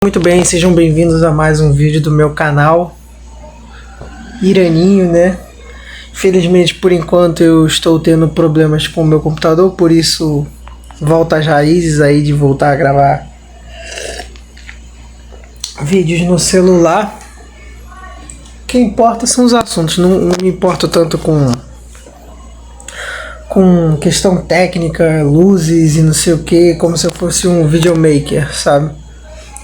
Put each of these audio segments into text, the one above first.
Muito bem, sejam bem-vindos a mais um vídeo do meu canal Iraninho, né? Infelizmente, por enquanto, eu estou tendo problemas com o meu computador, por isso volta às raízes aí de voltar a gravar vídeos no celular. O que importa são os assuntos, não me importo tanto com questão técnica, luzes e não sei o que, como se eu fosse um videomaker, sabe?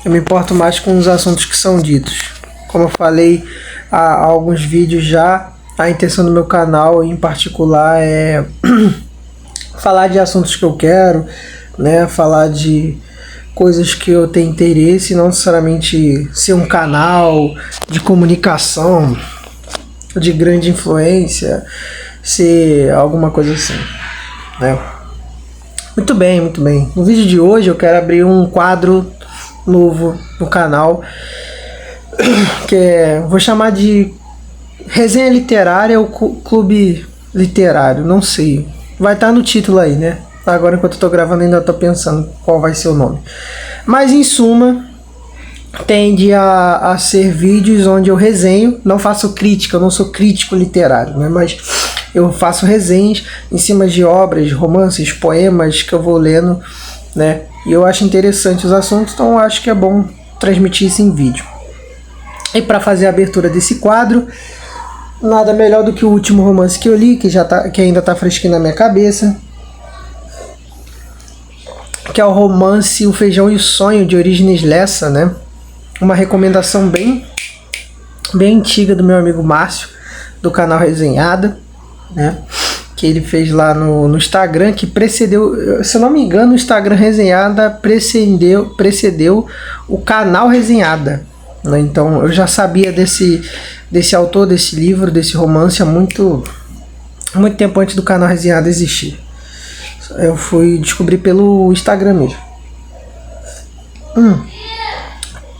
Eu me importo mais com os assuntos que são ditos. Como eu falei há alguns vídeos já, a intenção do meu canal em particular é falar de assuntos que eu quero, né? Falar de coisas que eu tenho interesse, não necessariamente ser um canal de comunicação de grande influência, ser alguma coisa assim, né? Muito bem, muito bem. No vídeo de hoje eu quero abrir um quadro novo no canal, que vou chamar de resenha literária ou clube literário, não sei, vai estar no título aí, né? Agora, enquanto eu tô gravando, ainda tô pensando qual vai ser o nome, mas em suma tende a ser vídeos onde eu resenho, não faço crítica, eu não sou crítico literário, né? Mas eu faço resenhas em cima de obras, romances, poemas que eu vou lendo, né? E eu acho interessante os assuntos, então eu acho que é bom transmitir isso em vídeo. E para fazer a abertura desse quadro, nada melhor do que o último romance que eu li, que ainda está fresquinho na minha cabeça, que é o romance O Feijão e o Sonho, de Origens Lessa, né? Uma recomendação bem antiga do meu amigo Márcio, do canal Resenhada, né? Que ele fez lá no Instagram, que precedeu, se eu não me engano, o Instagram Resenhada precedeu o canal Resenhada, né? Então eu já sabia desse autor, desse livro, desse romance há muito tempo antes do canal Resenhada existir. Eu fui descobrir pelo Instagram mesmo.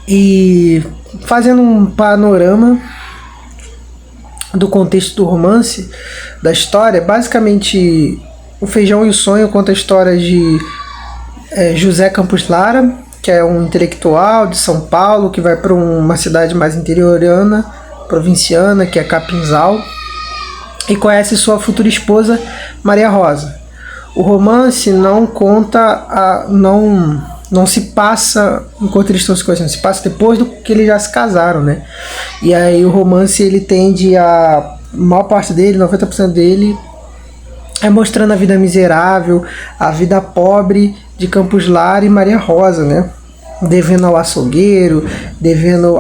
E fazendo um panorama do contexto do romance, da história, basicamente O Feijão e o Sonho conta a história de José Campos Lara, que é um intelectual de São Paulo, que vai para uma cidade mais interiorana, provinciana, que é Capinzal, e conhece sua futura esposa, Maria Rosa. O romance não conta, não se passa enquanto eles estão se conhecendo, se passa depois do que eles já se casaram, né? E aí o romance, ele tende a maior parte dele, 90% dele, é mostrando a vida miserável, a vida pobre de Campos Lara e Maria Rosa, né? Devendo ao açougueiro, devendo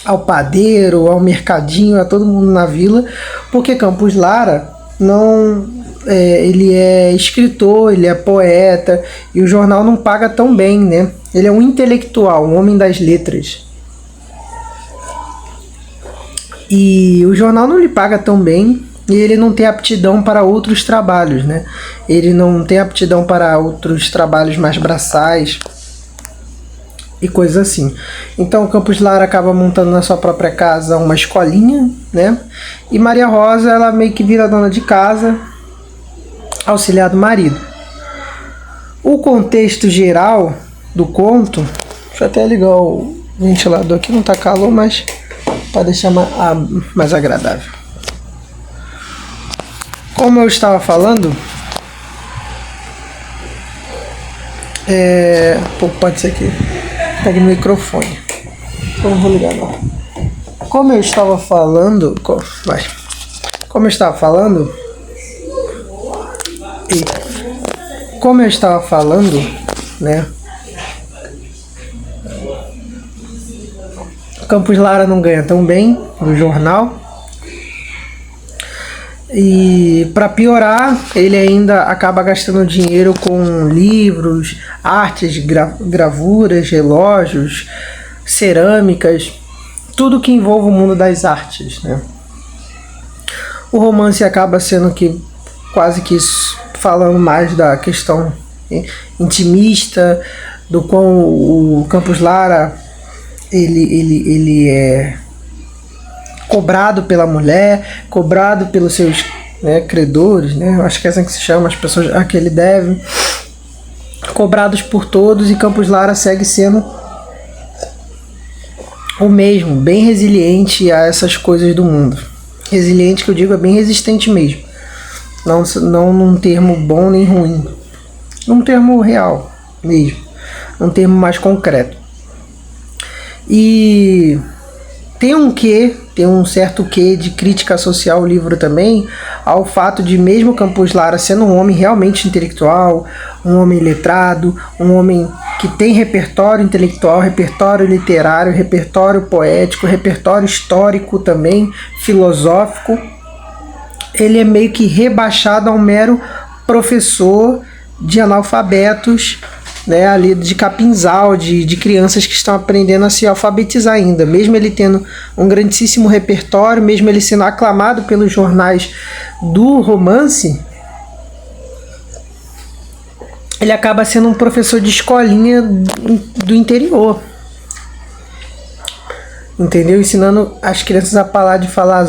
ao padeiro, ao mercadinho, a todo mundo na vila, porque Campos Lara ele é escritor, ele é poeta, e o jornal não paga tão bem, né? Ele é um intelectual, um homem das letras, e o jornal não lhe paga tão bem, e ele não tem aptidão para outros trabalhos, né? Ele não tem aptidão para outros trabalhos mais braçais e coisas assim. Então Campos Lara acaba montando na sua própria casa uma escolinha, né? E Maria Rosa, ela meio que vira dona de casa, auxiliar do marido. O contexto geral do conto, deixa eu até ligar o ventilador aqui, não tá calor, mas para deixar mais agradável. Como eu estava falando, pode ser que pegue no microfone, eu não vou ligar não. Como eu estava falando, né? Campos Lara não ganha tão bem no jornal. E para piorar, ele ainda acaba gastando dinheiro com livros, artes, gravuras, relógios, cerâmicas, tudo que envolve o mundo das artes, né? O romance acaba sendo quase que falando mais da questão intimista, do quão o Campos Lara ele é cobrado pela mulher, cobrado pelos seus, né, credores, né? Eu acho que é assim que se chama, as pessoas a que ele deve. cobrados por todos, e Campos Lara segue sendo o mesmo, bem resiliente a essas coisas do mundo. Resiliente, que eu digo, é bem resistente mesmo. Não num termo bom nem ruim. Num termo real mesmo. Num termo mais concreto. E tem um certo quê de crítica social o livro também, ao fato de, mesmo Campos Lara sendo um homem realmente intelectual, um homem letrado, um homem que tem repertório intelectual, repertório literário, repertório poético, repertório histórico também, filosófico, ele é meio que rebaixado a um mero professor de analfabetos, né, ali de capinzal, de crianças que estão aprendendo a se alfabetizar ainda. Mesmo ele tendo um grandíssimo repertório, mesmo ele sendo aclamado pelos jornais do romance, ele acaba sendo um professor de escolinha do interior. Entendeu? Ensinando as crianças a parar de falar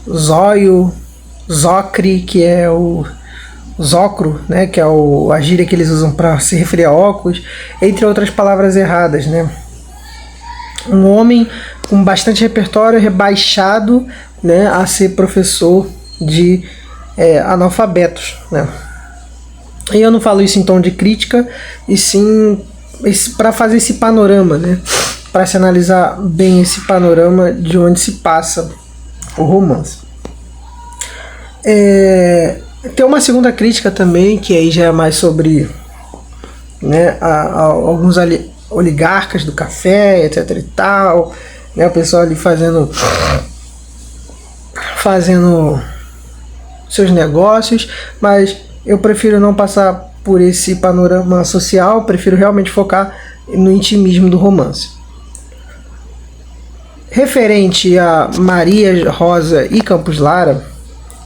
zóio, zocre, que é o zocro, né, que é a gíria que eles usam para se referir a óculos, entre outras palavras erradas, né? Um homem com bastante repertório rebaixado, né, a ser professor de analfabetos, né? E eu não falo isso em tom de crítica, e sim para fazer esse panorama, né? Para se analisar bem esse panorama de onde se passa o romance. Tem uma segunda crítica também, que aí já é mais sobre, né, a alguns oligarcas do café, etc e tal, né, o pessoal ali fazendo seus negócios, mas eu prefiro não passar por esse panorama social, prefiro realmente focar no intimismo do romance. Referente a Maria Rosa e Campos Lara,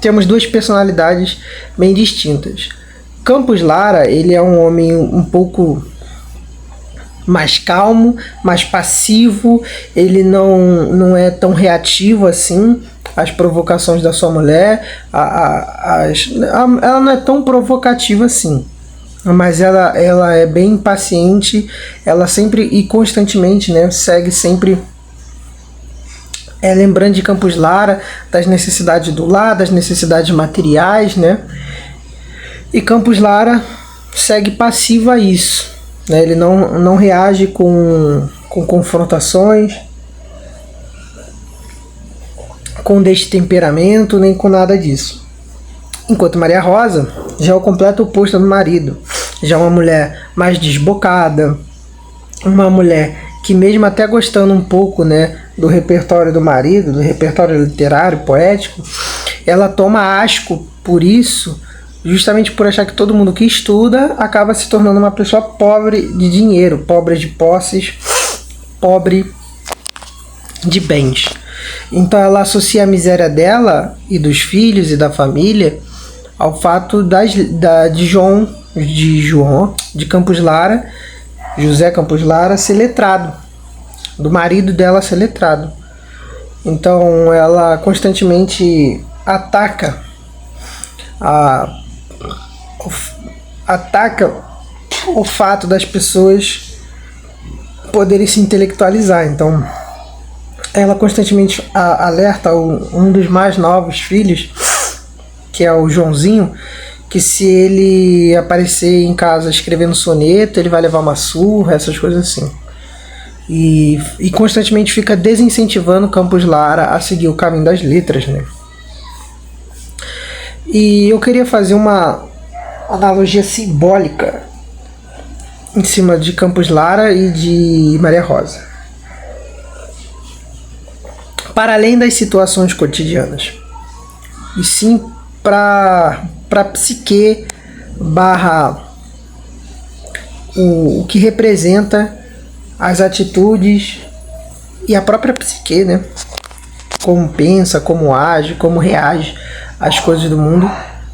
temos duas personalidades bem distintas. Campos Lara, ele é um homem um pouco mais calmo, mais passivo, ele não é tão reativo assim às provocações da sua mulher, ela não é tão provocativa assim, mas ela é bem paciente, ela sempre e constantemente, né, segue sempre lembrando de Campos Lara, das necessidades do lar, das necessidades materiais, né? E Campos Lara segue passivo a isso, né? Ele não reage com confrontações, com destemperamento, nem com nada disso. Enquanto Maria Rosa já é o completo oposto do marido. Já é uma mulher mais desbocada, uma mulher que, mesmo até gostando um pouco, né, do repertório do marido, do repertório literário, poético, ela toma asco por isso, justamente por achar que todo mundo que estuda acaba se tornando uma pessoa pobre de dinheiro, pobre de posses, pobre de bens. Então ela associa a miséria dela e dos filhos e da família ao fato de Campos Lara, José Campos Lara, ser letrado, do marido dela ser letrado. Então ela constantemente ataca o fato das pessoas poderem se intelectualizar. Então ela constantemente alerta um dos mais novos filhos, que é o Joãozinho, que se ele aparecer em casa escrevendo soneto, ele vai levar uma surra, essas coisas assim. E constantemente fica desincentivando Campos Lara a seguir o caminho das letras, né? E eu queria fazer uma analogia simbólica em cima de Campos Lara e de Maria Rosa, para além das situações cotidianas, e sim para a psique barra o que representa as atitudes e a própria psique, né? Como pensa, como age, como reage às coisas do mundo,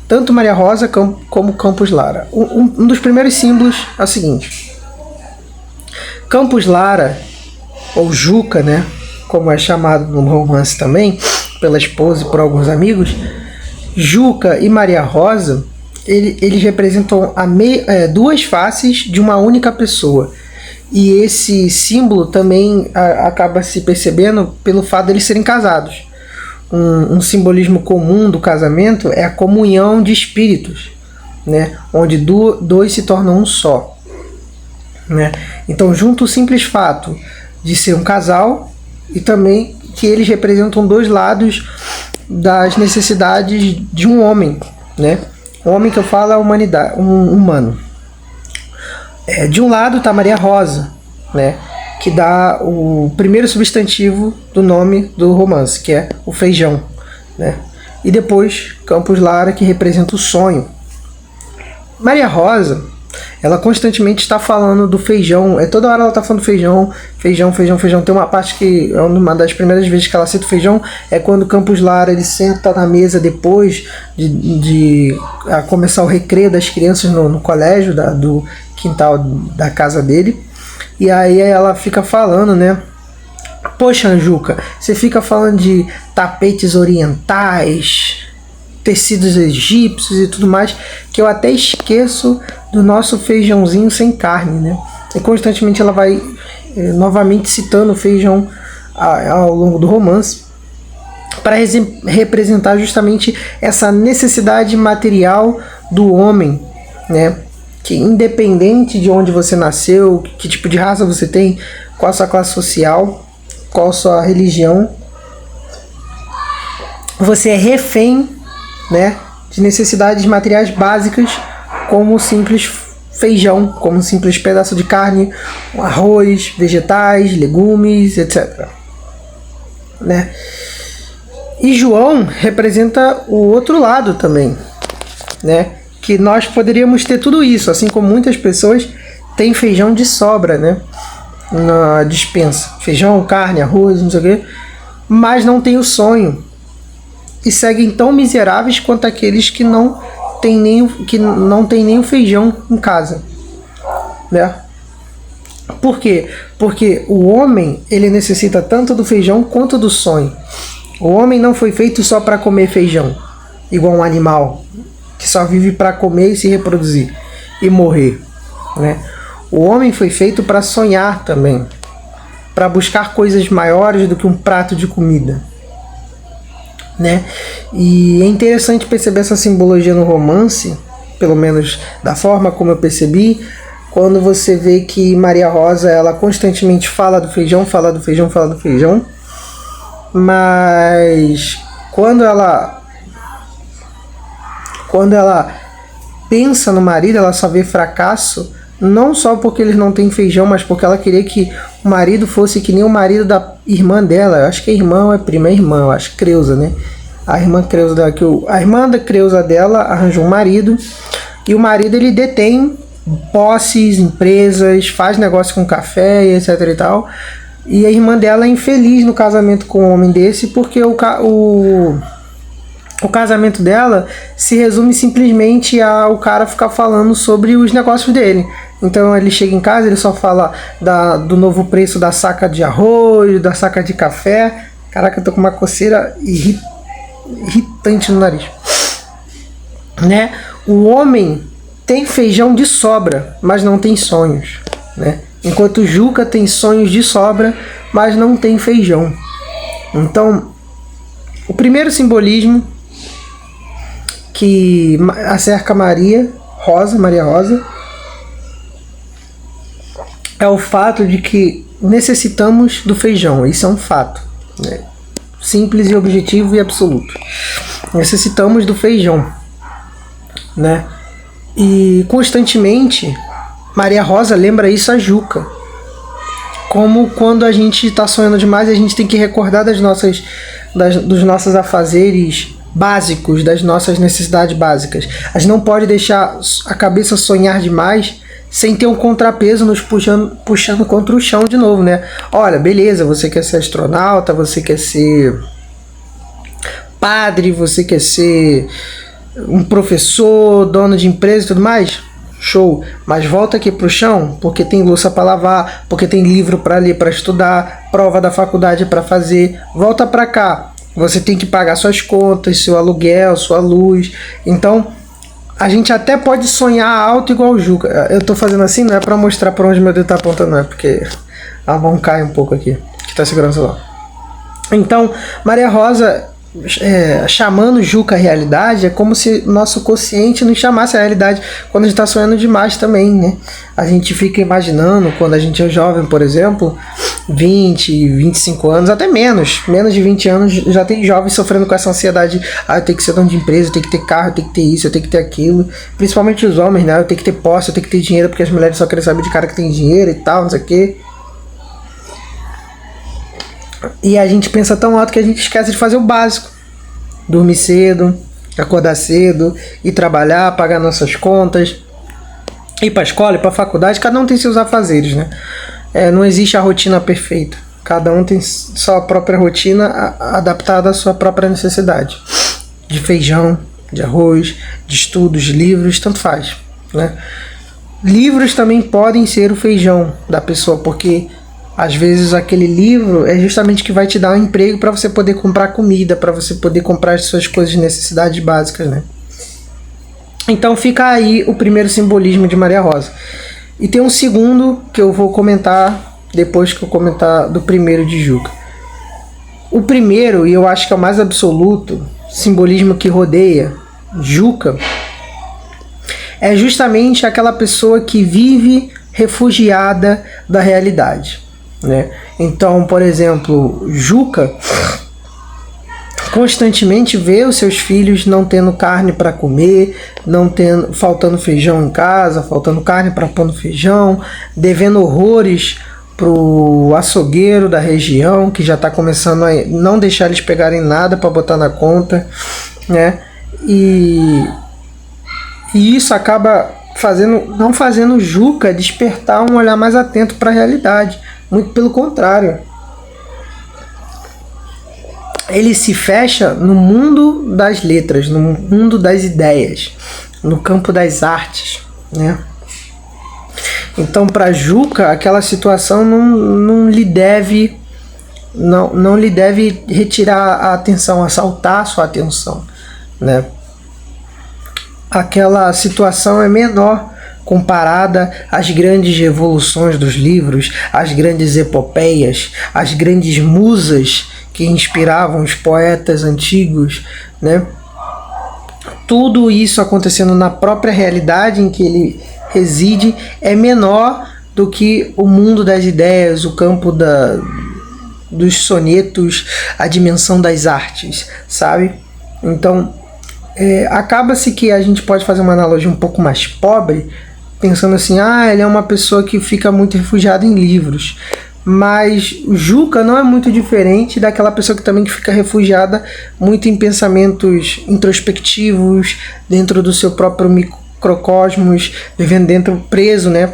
tanto Maria Rosa como Campos Lara. Um dos primeiros símbolos é o seguinte: Campos Lara, ou Juca, né, como é chamado no romance também, pela esposa e por alguns amigos, Juca e Maria Rosa, eles representam duas faces de uma única pessoa. E esse símbolo também acaba se percebendo pelo fato de eles serem casados. Um simbolismo comum do casamento é a comunhão de espíritos, né? Onde dois se tornam um só, né? Então, junto o simples fato de ser um casal e também que eles representam dois lados das necessidades de um homem, né? O homem que eu falo é a humanidade, um humano. De um lado está Maria Rosa, né? Que dá o primeiro substantivo do nome do romance, que é o feijão, né? E depois Campos Lara, que representa o sonho. Maria Rosa, ela constantemente está falando do feijão, toda hora ela está falando feijão, feijão, feijão, feijão. Tem uma parte que é uma das primeiras vezes que ela cita o feijão, é quando Campos Lara ele senta na mesa depois de começar o recreio das crianças no colégio, do quintal da casa dele. E aí ela fica falando, né? Poxa, Anjuca, você fica falando de tapetes orientais, tecidos egípcios e tudo mais, que eu até esqueço do nosso feijãozinho sem carne, né? E constantemente ela vai novamente citando o feijão ao longo do romance, para representar justamente essa necessidade material do homem, né? Que independente de onde você nasceu, que tipo de raça você tem, qual a sua classe social, qual a sua religião, você é refém, né, de necessidades materiais básicas, como o simples feijão, como um simples pedaço de carne, arroz, vegetais, legumes, etc. Né? E João representa o outro lado também, né? Que nós poderíamos ter tudo isso, assim como muitas pessoas têm feijão de sobra, né? Na despensa. Feijão, carne, arroz, não sei o quê, mas não tem o sonho. E seguem tão miseráveis quanto aqueles que não tem nem o feijão em casa, né? Por quê? Porque o homem, ele necessita tanto do feijão quanto do sonho. O homem não foi feito só para comer feijão, igual um animal que só vive para comer e se reproduzir e morrer, né? O homem foi feito para sonhar também, para buscar coisas maiores do que um prato de comida, né? E é interessante perceber essa simbologia no romance, pelo menos da forma como eu percebi, quando você vê que Maria Rosa ela constantemente fala do feijão, fala do feijão, fala do feijão, mas quando ela pensa no marido, ela só vê fracasso, não só porque eles não têm feijão, mas porque ela queria que o marido fosse que nem o marido da irmã dela. Eu acho que é irmã ou é prima, é irmã, eu acho, Creusa, né? A irmã Creusa dela, a irmã da Creusa dela arranjou um marido, e o marido ele detém posses, empresas, faz negócio com café e etc e tal. E a irmã dela é infeliz no casamento com um homem desse, porque o casamento dela se resume simplesmente ao cara ficar falando sobre os negócios dele. Então ele chega em casa, ele só fala do novo preço da saca de arroz, da saca de café. Caraca, eu tô com uma coceira irritante no nariz, né? O homem tem feijão de sobra, mas não tem sonhos, né? Enquanto o Juca tem sonhos de sobra, mas não tem feijão. Então, o primeiro simbolismo que acerca Maria Rosa, é o fato de que necessitamos do feijão. Isso é um fato, né? Simples e objetivo e absoluto. Necessitamos do feijão, né? E constantemente Maria Rosa lembra isso a Juca. Como quando a gente está sonhando demais, a gente tem que recordar dos nossos afazeres básicos, das nossas necessidades básicas. A gente não pode deixar a cabeça sonhar demais sem ter um contrapeso nos puxando contra o chão de novo, né? Olha, beleza, você quer ser astronauta, você quer ser padre, você quer ser um professor, dono de empresa e tudo mais? Show, mas volta aqui pro chão, porque tem louça para lavar, porque tem livro para ler, para estudar, prova da faculdade para fazer. Volta para cá, você tem que pagar suas contas, seu aluguel, sua luz. Então, A gente até pode sonhar alto igual o Juca. Eu tô fazendo assim, não é pra mostrar pra onde meu dedo tá apontando, não é porque a mão cai um pouco aqui, que tá segurando o celular. Então, Maria Rosa chamando Juca a realidade é como se nosso consciente nos chamasse a realidade quando a gente está sonhando demais também, né? A gente fica imaginando, quando a gente é jovem, por exemplo, 20, 25 anos, até menos de 20 anos, já tem jovens sofrendo com essa ansiedade. Eu tenho que ser dono de empresa, eu tenho que ter carro, eu tenho que ter isso, eu tenho que ter aquilo. Principalmente os homens, né? Eu tenho que ter posse, eu tenho que ter dinheiro, porque as mulheres só querem saber de cara que tem dinheiro e tal, não sei o quê. E a gente pensa tão alto que a gente esquece de fazer o básico. Dormir cedo, acordar cedo, ir trabalhar, pagar nossas contas, ir para a escola, ir para a faculdade. Cada um tem seus afazeres, né? Não existe a rotina perfeita. Cada um tem sua própria rotina adaptada à sua própria necessidade. De feijão, de arroz, de estudos, de livros, tanto faz, né? Livros também podem ser o feijão da pessoa, porque às vezes aquele livro é justamente que vai te dar um emprego para você poder comprar comida, para você poder comprar as suas coisas de necessidade básicas, né? Então fica aí o primeiro simbolismo de Maria Rosa. E tem um segundo que eu vou comentar depois que eu comentar do primeiro de Juca. O primeiro, e eu acho que é o mais absoluto, simbolismo que rodeia Juca, é justamente aquela pessoa que vive refugiada da realidade, né? Então, por exemplo, Juca constantemente vê os seus filhos não tendo carne para comer, faltando feijão em casa, faltando carne para pôr no feijão, devendo horrores pro açougueiro da região, que já está começando a não deixar eles pegarem nada para botar na conta, né? E isso acaba não fazendo Juca despertar um olhar mais atento para a realidade. Muito pelo contrário. Ele se fecha no mundo das letras, no mundo das ideias, no campo das artes, né? Então, para Juca, aquela situação não lhe deve retirar a atenção, assaltar a sua atenção, né? Aquela situação é menor comparada às grandes revoluções dos livros, às grandes epopeias, às grandes musas que inspiravam os poetas antigos, né? Tudo isso acontecendo na própria realidade em que ele reside é menor do que o mundo das ideias, o campo dos sonetos, a dimensão das artes, sabe? Então, acaba-se que a gente pode fazer uma analogia um pouco mais pobre, pensando assim, ele é uma pessoa que fica muito refugiada em livros. Mas o Juca não é muito diferente daquela pessoa que também fica refugiada muito em pensamentos introspectivos, dentro do seu próprio microcosmos, vivendo dentro, preso, né,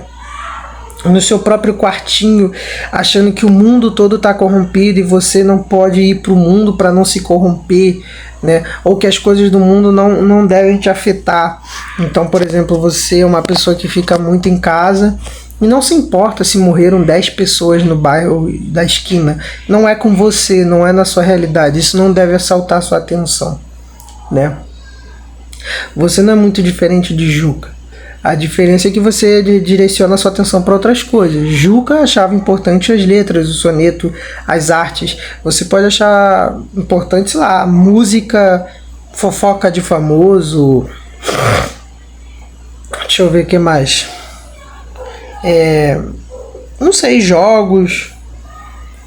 no seu próprio quartinho, achando que o mundo todo está corrompido e você não pode ir para o mundo para não se corromper, né? Ou que as coisas do mundo não devem te afetar. Então, por exemplo, você é uma pessoa que fica muito em casa e não se importa se morreram 10 pessoas no bairro da esquina. Não é com você, não é na sua realidade. Isso não deve assaltar a sua atenção, né? Você não é muito diferente de Juca. A diferença é que você direciona a sua atenção para outras coisas. Juca achava importante as letras, o soneto, as artes. Você pode achar importante, sei lá, música, fofoca de famoso. Deixa eu ver o que mais. Não sei, jogos,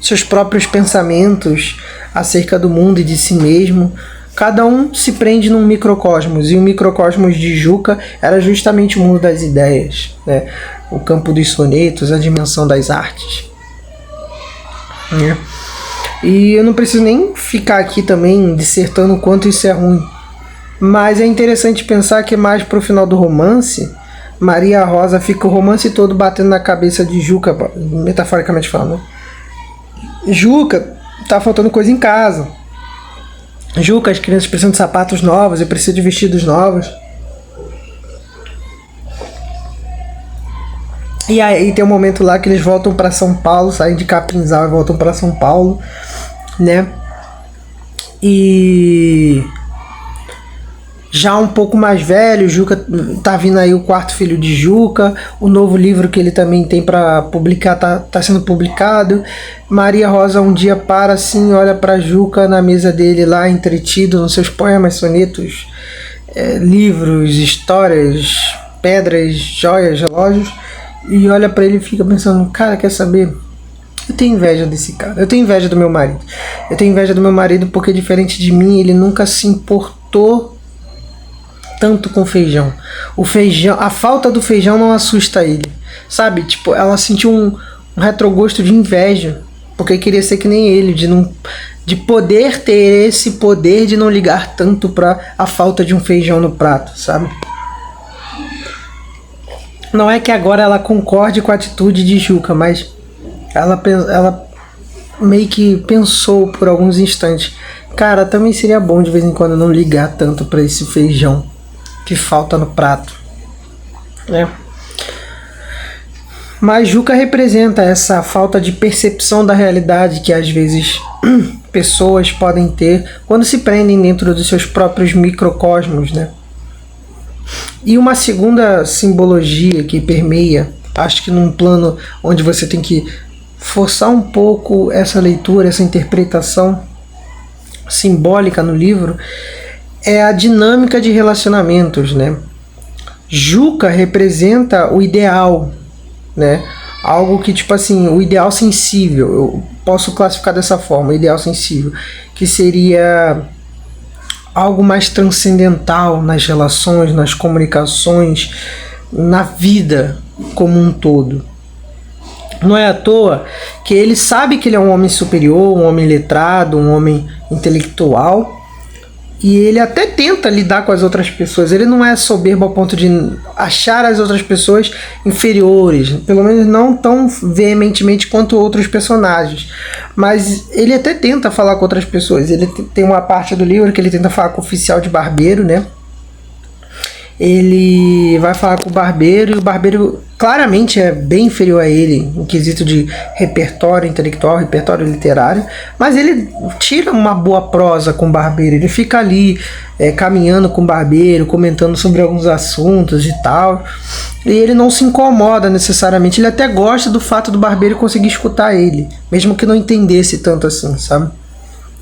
seus próprios pensamentos acerca do mundo e de si mesmo. Cada um se prende num microcosmos, e o microcosmos de Juca era justamente o mundo das ideias, né? O campo dos sonetos, a dimensão das artes, né? E eu não preciso nem ficar aqui também dissertando o quanto isso é ruim, mas é interessante pensar que mais pro final do romance, Maria Rosa fica o romance todo batendo na cabeça de Juca, metaforicamente falando. Juca, tá faltando coisa em casa. Juca, as crianças precisam de sapatos novos, eu preciso de vestidos novos. E aí tem um momento lá que eles voltam para São Paulo, saem de Capinzal e voltam para São Paulo, né? E Já um pouco mais velho, Juca tá vindo aí o quarto filho de Juca, o novo livro que ele também tem para publicar tá sendo publicado. Maria Rosa um dia para assim, olha para Juca na mesa dele lá, entretido nos seus poemas, sonetos, livros, histórias, pedras, joias, relógios, e olha para ele e fica pensando, cara, quer saber? Eu tenho inveja desse cara, eu tenho inveja do meu marido. Eu tenho inveja do meu marido porque, diferente de mim, ele nunca se importou tanto com feijão. O feijão, a falta do feijão não assusta ele, sabe? Tipo, ela sentiu um retrogosto de inveja, porque queria ser que nem ele, de poder ter esse poder de não ligar tanto para a falta de um feijão no prato, sabe? Não é que agora ela concorde com a atitude de Juca, mas ela meio que pensou por alguns instantes, cara, também seria bom de vez em quando não ligar tanto para esse feijão que falta no prato, né? Mas Juca representa essa falta de percepção da realidade que às vezes pessoas podem ter quando se prendem dentro dos seus próprios microcosmos, né? E uma segunda simbologia que permeia, acho que num plano onde você tem que forçar um pouco essa leitura, essa interpretação simbólica no livro, é a dinâmica de relacionamentos, né? Juca representa o ideal, né? Algo que, tipo assim, o ideal sensível, eu posso classificar dessa forma, o ideal sensível, que seria algo mais transcendental nas relações, nas comunicações, na vida como um todo. Não é à toa que ele sabe que ele é um homem superior, um homem letrado, um homem intelectual, e ele até tenta lidar com as outras pessoas. Ele não é soberbo ao ponto de achar as outras pessoas inferiores, pelo menos não tão veementemente quanto outros personagens. Mas ele até tenta falar com outras pessoas. Ele tem uma parte do livro que ele tenta falar com o oficial de barbeiro, né? Ele vai falar com o barbeiro e o barbeiro claramente é bem inferior a ele em quesito de repertório intelectual, repertório literário, mas ele tira uma boa prosa com o barbeiro, ele fica ali caminhando com o barbeiro, comentando sobre alguns assuntos e tal, e ele não se incomoda necessariamente, ele até gosta do fato do barbeiro conseguir escutar ele, mesmo que não entendesse tanto assim, sabe?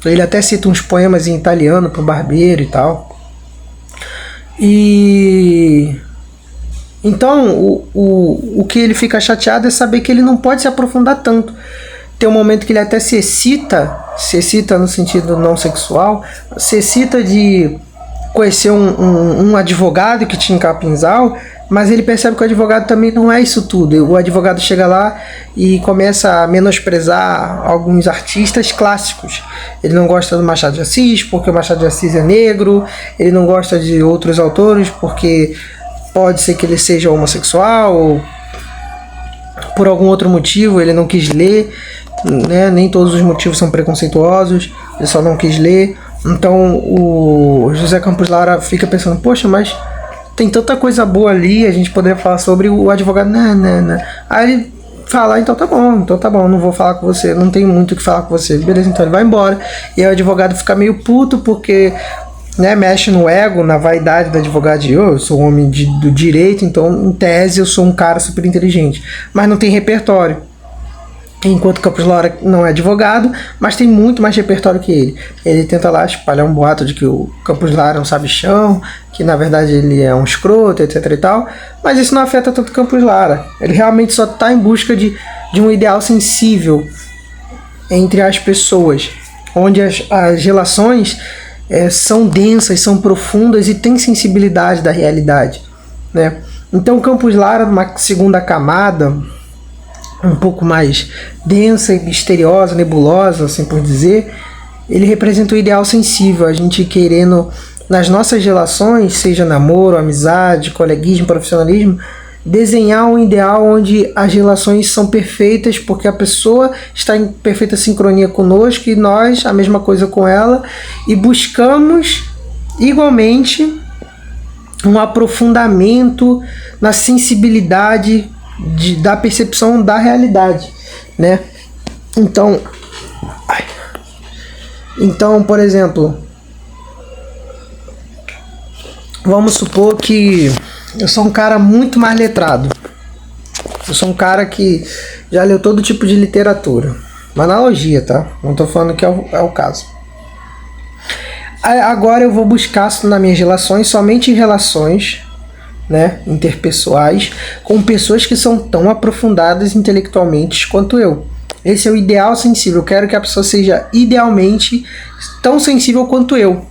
Ele até cita uns poemas em italiano pro barbeiro e tal. E então o que ele fica chateado é saber que ele não pode se aprofundar tanto. Tem um momento que ele até se excita no sentido não sexual, se excita de conhecer um advogado que tinha em Capinzal, mas ele percebe que o advogado também não é isso tudo. O advogado chega lá e começa a menosprezar alguns artistas clássicos. Ele não gosta do Machado de Assis porque o Machado de Assis é negro, ele não gosta de outros autores porque pode ser que ele seja homossexual ou por algum outro motivo ele não quis ler, né? Nem todos os motivos são preconceituosos, ele só não quis ler. Então o José Campos Lara fica pensando, poxa, mas tem tanta coisa boa ali, a gente poderia falar sobre o advogado. Não. Aí ele fala, então tá bom, não vou falar com você, não tenho muito o que falar com você. Beleza, então ele vai embora. E aí o advogado fica meio puto porque, né, mexe no ego, na vaidade do advogado de eu sou um homem do direito, então em tese eu sou um cara super inteligente. Mas não tem repertório. Enquanto Campos Lara não é advogado, mas tem muito mais repertório que ele. Ele tenta lá espalhar um boato de que o Campos Lara é um sabichão, que na verdade ele é um escroto, etc e tal, mas isso não afeta tanto Campos Lara. Ele realmente só está em busca de um ideal sensível entre as pessoas, onde as relações são densas, são profundas e têm sensibilidade da realidade, né? Então Campos Lara, uma segunda camada, um pouco mais densa e misteriosa, nebulosa, assim por dizer, ele representa o ideal sensível, a gente querendo, nas nossas relações, seja namoro, amizade, coleguismo, profissionalismo, desenhar um ideal onde as relações são perfeitas, porque a pessoa está em perfeita sincronia conosco e nós, a mesma coisa com ela, e buscamos igualmente um aprofundamento na sensibilidade da percepção da realidade, né? Então, por exemplo, Vamos supor que eu sou um cara muito mais letrado. Eu sou um cara que já leu todo tipo de literatura. Uma analogia, tá? Não tô falando que é o caso. Agora eu vou buscar nas minhas relações, somente em relações, né, interpessoais, com pessoas que são tão aprofundadas intelectualmente quanto eu. Esse é o ideal sensível. Eu quero que a pessoa seja idealmente tão sensível quanto eu,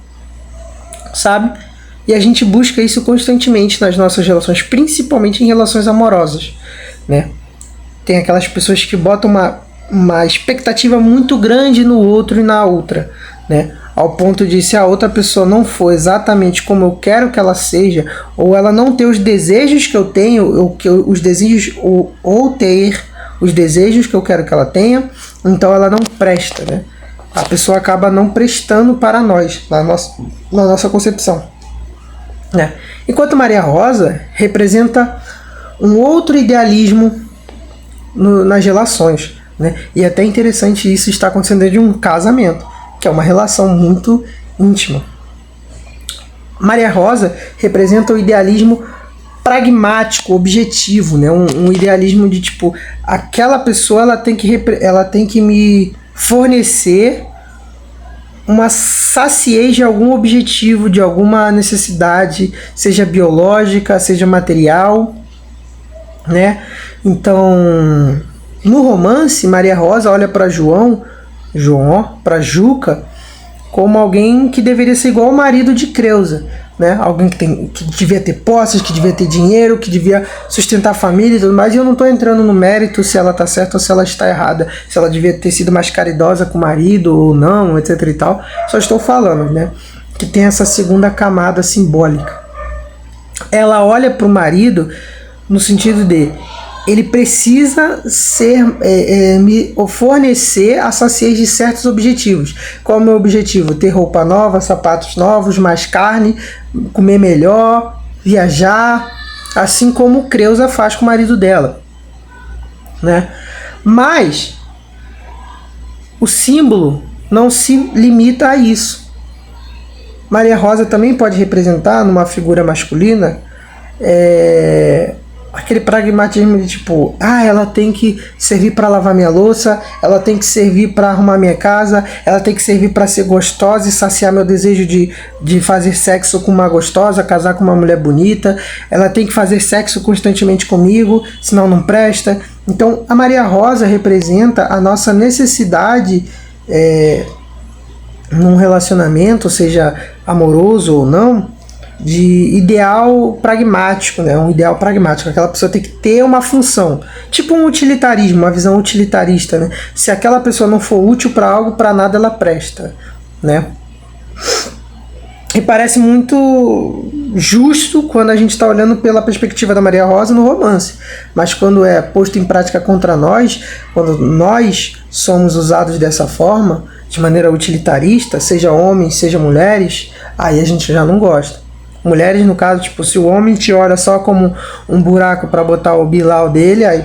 sabe? E a gente busca isso constantemente nas nossas relações, principalmente em relações amorosas, né? Tem aquelas pessoas que botam uma expectativa muito grande no outro e na outra, né? Ao ponto de, se a outra pessoa não for exatamente como eu quero que ela seja, ou ela não ter os desejos que eu tenho, ou ter os desejos que eu quero que ela tenha, então ela não presta, né? A pessoa acaba não prestando para nós, na nossa concepção, né? Enquanto Maria Rosa representa um outro idealismo nas relações, né? E é até interessante isso estar acontecendo dentro de um casamento, que é uma relação muito íntima. Maria Rosa representa o idealismo pragmático, objetivo, né? Um idealismo de tipo, aquela pessoa ela tem que me fornecer uma saciez de algum objetivo, de alguma necessidade, seja biológica, seja material, né? Então, no romance, Maria Rosa olha para para Juca, como alguém que deveria ser igual ao marido de Creusa, né? Alguém que devia ter posses, que devia ter dinheiro, que devia sustentar a família e tudo mais. E eu não estou entrando no mérito se ela está certa ou se ela está errada, se ela devia ter sido mais caridosa com o marido ou não, etc e tal. Só estou falando, né, que tem essa segunda camada simbólica. Ela olha para o marido no sentido de ele precisa me fornecer a saciez de certos objetivos. Qual é o meu objetivo? Ter roupa nova, sapatos novos, mais carne, comer melhor, viajar, assim como Creusa faz com o marido dela, né? Mas o símbolo não se limita a isso. Maria Rosa também pode representar, numa figura masculina, aquele pragmatismo de tipo, ela tem que servir para lavar minha louça, ela tem que servir para arrumar minha casa, ela tem que servir para ser gostosa e saciar meu desejo de fazer sexo com uma gostosa, casar com uma mulher bonita, ela tem que fazer sexo constantemente comigo, senão não presta. Então a Maria Rosa representa a nossa necessidade num relacionamento, seja amoroso ou não, de ideal pragmático, né? Um ideal pragmático. Aquela pessoa tem que ter uma função, tipo um utilitarismo, uma visão utilitarista, né? Se aquela pessoa não for útil para algo, para nada ela presta, né? E parece muito justo quando a gente está olhando pela perspectiva da Maria Rosa no romance, mas quando é posto em prática contra nós, quando nós somos usados dessa forma, de maneira utilitarista, seja homens, seja mulheres, aí a gente já não gosta. Mulheres, no caso, tipo, se o homem te olha só como um buraco para botar o bilau dele, aí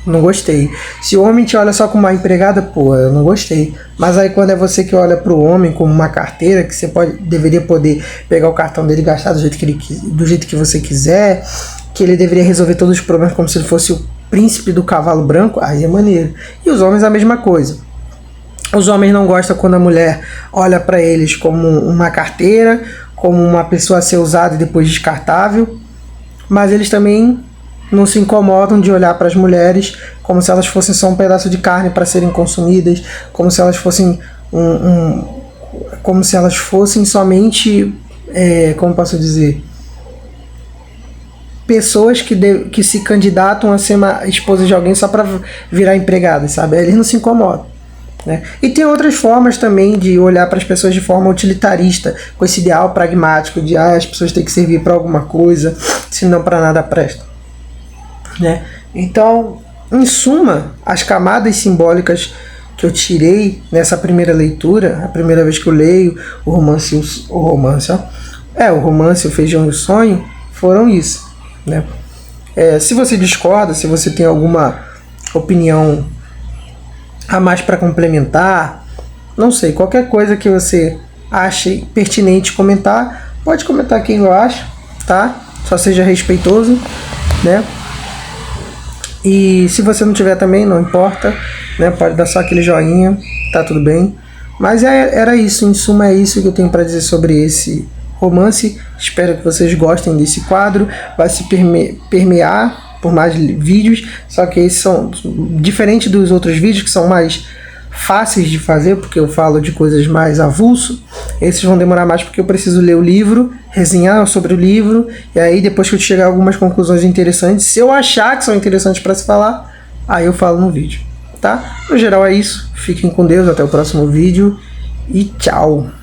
não gostei. Se o homem te olha só como uma empregada, eu não gostei. Mas aí quando é você que olha pro homem como uma carteira, que você deveria poder pegar o cartão dele e gastar do jeito que você quiser, que ele deveria resolver todos os problemas como se ele fosse o príncipe do cavalo branco, aí é maneiro. E os homens a mesma coisa. Os homens não gostam quando a mulher olha para eles como uma carteira, como uma pessoa a ser usada e depois descartável, mas eles também não se incomodam de olhar para as mulheres como se elas fossem só um pedaço de carne para serem consumidas, como se elas fossem como se elas fossem somente, como posso dizer, pessoas que se candidatam a ser uma esposa de alguém só para virar empregada, sabe? Eles não se incomodam, né? E tem outras formas também de olhar para as pessoas de forma utilitarista, com esse ideal pragmático de as pessoas têm que servir para alguma coisa, senão para nada presta, né? Então, em suma, as camadas simbólicas que eu tirei nessa primeira leitura, a primeira vez que eu leio o romance, o Feijão e o Sonho, foram isso, né? Se você discorda, se você tem alguma opinião a mais para complementar, não sei, qualquer coisa que você ache pertinente comentar, pode comentar quem eu acho, tá? Só seja respeitoso, né? E se você não tiver também, não importa, né? Pode dar só aquele joinha, tá tudo bem. Mas era isso, em suma é isso que eu tenho para dizer sobre esse romance. Espero que vocês gostem desse quadro. Vai se permear por mais vídeos, só que esses são diferente dos outros vídeos que são mais fáceis de fazer, porque eu falo de coisas mais avulso. Esses vão demorar mais porque eu preciso ler o livro, resenhar sobre o livro, e aí depois que eu chegar a algumas conclusões interessantes, se eu achar que são interessantes para se falar, aí eu falo no vídeo, tá? No geral é isso. Fiquem com Deus, até o próximo vídeo e tchau!